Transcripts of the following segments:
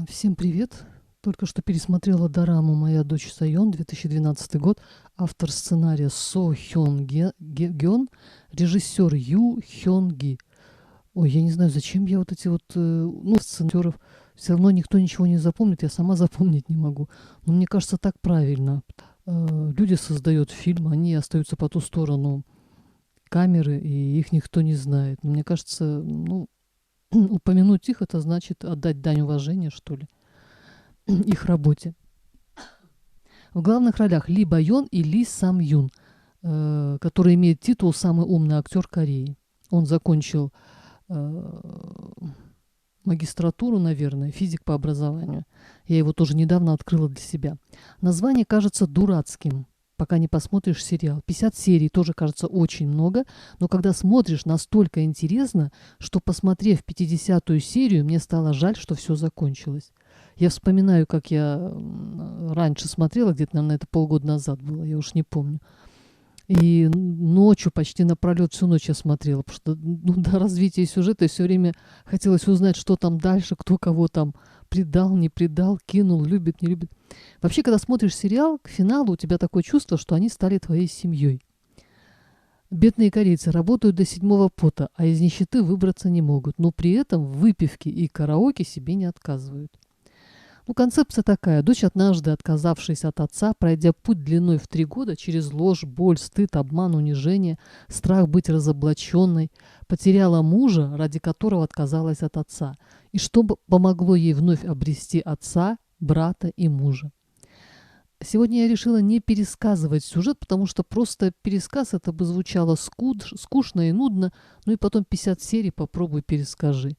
Всем привет! Только что пересмотрела дораму «Моя дочь Сайон», 2012 год. Автор сценария Гён, режиссер Ю Хён Ги. Ой, я не знаю, зачем я вот эти вот, сценариев. Все равно никто ничего не запомнит, я сама запомнить не могу. Но мне кажется, так правильно. Люди создают фильм, они остаются по ту сторону камеры, и их никто не знает. Но мне кажется, упомянуть их — это значит отдать дань уважения, что ли, их работе. В главных ролях Ли Байон и Ли Сам Юн, который имеет титул «Самый умный актер Кореи». Он закончил магистратуру, наверное, физик по образованию. Я его тоже недавно открыла для себя. Название кажется дурацким, пока не посмотришь сериал. 50 серий тоже кажется очень много, но когда смотришь, настолько интересно, что, посмотрев 50-ю серию, мне стало жаль, что все закончилось. Я вспоминаю, как я раньше смотрела, где-то, наверное, это полгода назад было, я уж не помню. И ночью, почти напролет, всю ночь я смотрела, потому что до развития сюжета все время хотелось узнать, что там дальше, кто кого там предал, не предал, кинул, любит, не любит. Вообще, когда смотришь сериал, к финалу у тебя такое чувство, что они стали твоей семьей. Бедные корейцы работают до седьмого пота, а из нищеты выбраться не могут, но при этом в выпивке и караоке себе не отказывают. Концепция такая. Дочь, однажды отказавшись от отца, пройдя путь длиной в 3 года через ложь, боль, стыд, обман, унижение, страх быть разоблаченной, потеряла мужа, ради которого отказалась от отца, и что помогло ей вновь обрести отца, брата и мужа. Сегодня я решила не пересказывать сюжет, потому что просто пересказ это бы звучало скучно и нудно, и потом 50 серий попробуй перескажи.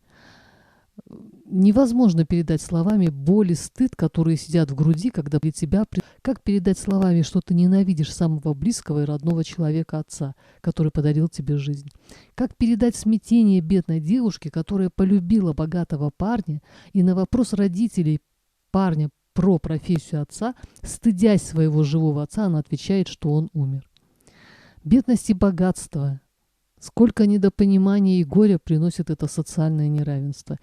Невозможно передать словами боль и стыд, которые сидят в груди, когда при тебя... Как передать словами, что ты ненавидишь самого близкого и родного человека, отца, который подарил тебе жизнь? Как передать смятение бедной девушки, которая полюбила богатого парня, и на вопрос родителей парня про профессию отца, стыдясь своего живого отца, она отвечает, что он умер. Бедность и богатство. Сколько недопонимания и горя приносит это социальное неравенство.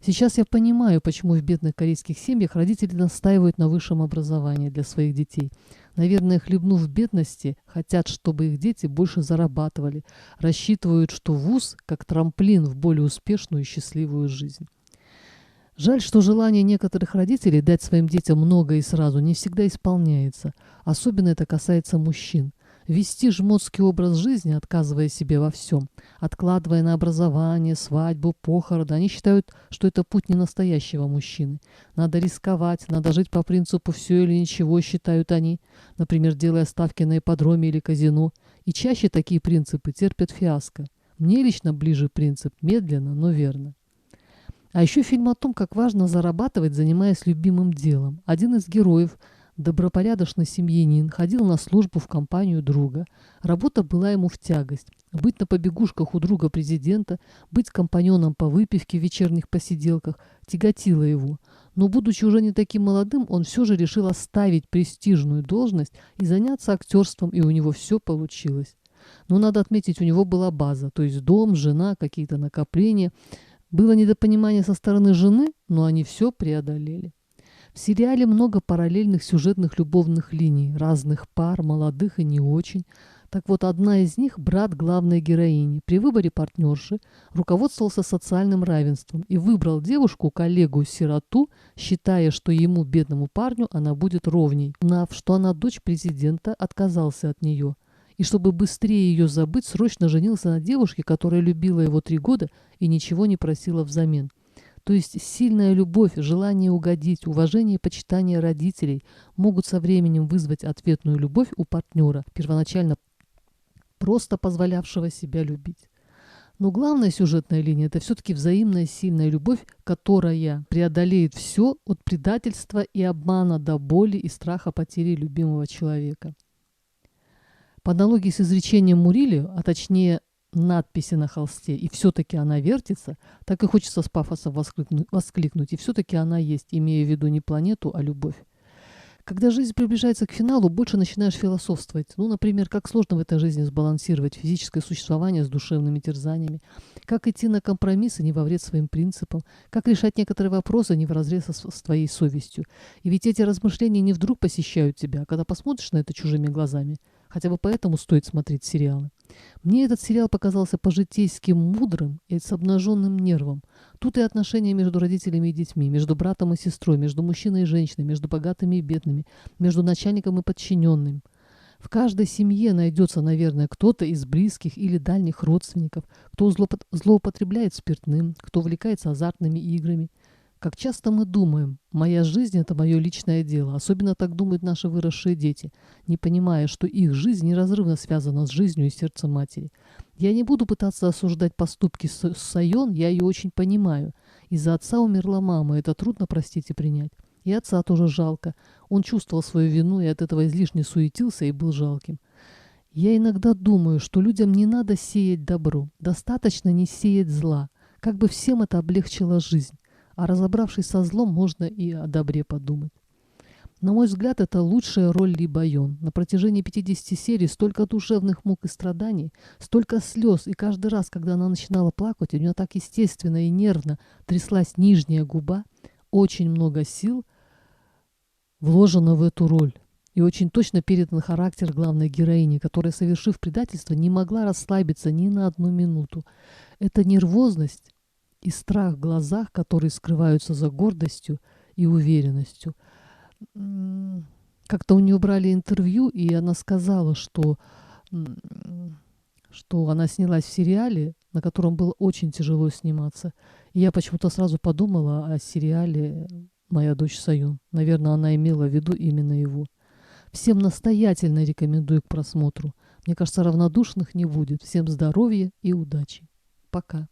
Сейчас я понимаю, почему в бедных корейских семьях родители настаивают на высшем образовании для своих детей. Наверное, хлебнув в бедности, хотят, чтобы их дети больше зарабатывали, рассчитывают, что вуз как трамплин в более успешную и счастливую жизнь. Жаль, что желание некоторых родителей дать своим детям много и сразу не всегда исполняется. Особенно это касается мужчин. Вести жмотский образ жизни, отказывая себе во всем, откладывая на образование, свадьбу, похороны, они считают, что это путь не настоящего мужчины. Надо рисковать, надо жить по принципу «все или ничего», считают они, например, делая ставки на ипподроме или казино. И чаще такие принципы терпят фиаско. Мне лично ближе принцип «медленно, но верно». А еще фильм о том, как важно зарабатывать, занимаясь любимым делом. Один из героев, добропорядочный семьянин, ходил на службу в компанию друга. Работа была ему в тягость. Быть на побегушках у друга президента, быть компаньоном по выпивке в вечерних посиделках тяготило его. Но, будучи уже не таким молодым, он все же решил оставить престижную должность и заняться актерством, и у него все получилось. Но надо отметить, у него была база, то есть дом, жена, какие-то накопления. Было недопонимание со стороны жены, но они все преодолели. В сериале много параллельных сюжетных любовных линий, разных пар, молодых и не очень. Так вот, одна из них – брат главной героини. При выборе партнерши руководствовался социальным равенством и выбрал девушку, коллегу-сироту, считая, что ему, бедному парню, она будет ровней. Узнав, что она дочь президента, отказался от нее. И чтобы быстрее ее забыть, срочно женился на девушке, которая любила его 3 года и ничего не просила взамен. То есть сильная любовь, желание угодить, уважение и почитание родителей могут со временем вызвать ответную любовь у партнера, первоначально просто позволявшего себя любить. Но главная сюжетная линия – это все-таки взаимная сильная любовь, которая преодолеет все от предательства и обмана до боли и страха потери любимого человека. По аналогии с изречением Мурилио, а точнее надписи на холсте «И все-таки она вертится», так и хочется с пафосом воскликнуть «И все-таки она есть», имея в виду не планету, а любовь. Когда жизнь приближается к финалу, больше начинаешь философствовать. Ну, например, как сложно в этой жизни сбалансировать физическое существование с душевными терзаниями, как идти на компромиссы не во вред своим принципам, как решать некоторые вопросы не вразрез с твоей совестью. И ведь эти размышления не вдруг посещают тебя, а когда посмотришь на это чужими глазами. Хотя бы поэтому стоит смотреть сериалы. Мне этот сериал показался по-житейски мудрым и с обнаженным нервом. Тут и отношения между родителями и детьми, между братом и сестрой, между мужчиной и женщиной, между богатыми и бедными, между начальником и подчиненным. В каждой семье найдется, наверное, кто-то из близких или дальних родственников, кто злоупотребляет спиртным, кто увлекается азартными играми. Как часто мы думаем, моя жизнь – это мое личное дело. Особенно так думают наши выросшие дети, не понимая, что их жизнь неразрывно связана с жизнью и сердцем матери. Я не буду пытаться осуждать поступки Сайон, я ее очень понимаю. Из-за отца умерла мама, это трудно простить и принять. И отца тоже жалко. Он чувствовал свою вину и от этого излишне суетился и был жалким. Я иногда думаю, что людям не надо сеять добро, достаточно не сеять зла, как бы всем это облегчило жизнь. А разобравшись со злом, можно и о добре подумать. На мой взгляд, это лучшая роль Ли Байон. На протяжении 50 серий столько душевных мук и страданий, столько слез, и каждый раз, когда она начинала плакать, у нее так естественно и нервно тряслась нижняя губа, очень много сил вложено в эту роль. И очень точно передан характер главной героини, которая, совершив предательство, не могла расслабиться ни на одну минуту. Эта нервозность и страх в глазах, которые скрываются за гордостью и уверенностью. Как-то у нее брали интервью, и она сказала, что она снялась в сериале, на котором было очень тяжело сниматься. И я почему-то сразу подумала о сериале «Моя дочь Сайон». Наверное, она имела в виду именно его. Всем настоятельно рекомендую к просмотру. Мне кажется, равнодушных не будет. Всем здоровья и удачи. Пока.